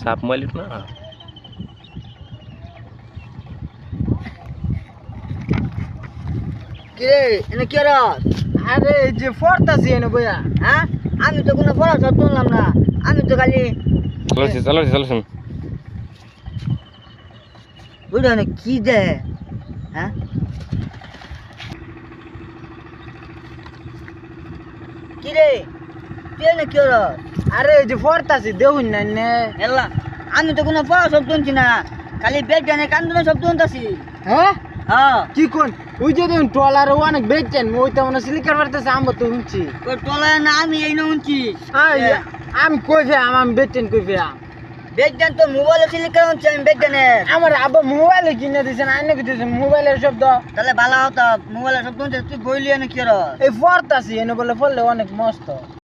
সাপ মালিক না কিরে এনে কি রে? আরে এই যে ফরতাছি এনে বইয়া। হ্যাঁ আমি তো কোনো পড়া সব শুনলাম না, আমি তো খালি চলো বুঝলো না কি দে। হ্যাঁ কিরে তুই এনে কি রে? আরে এই যে ফরতাছি দেউন না নে। এলা আমি তো কোনো পড়া সব শুনছি না, খালি বেড জানে কান্দনে সব শুনতাছি। হ্যাঁ হ্যাঁ কি কোন ওই যে দেখুন ট্রলারে অনেক বেচছেন ওই তো মনে সিলিকার বাড়তেছে আমি তো শুনছি। তোর টলায় না আমি এই না শুনছি। আমি কই ফেয়াম আমি বেচছেন কই ফেয়াম। বেড জান তো মোবাইলে সিলিকা শুনছি আমি বেড জানে। আমার আব্বা মোবাইলে কিনে দিয়েছেন আইনে দিয়েছেন মোবাইলের শব্দ। তাহলে ভালো হতো মোবাইলে সব শুনছে, তুই বইলি এনে কি রে? এই ফরতাছি এনে বলে ফললে অনেক মস্ত।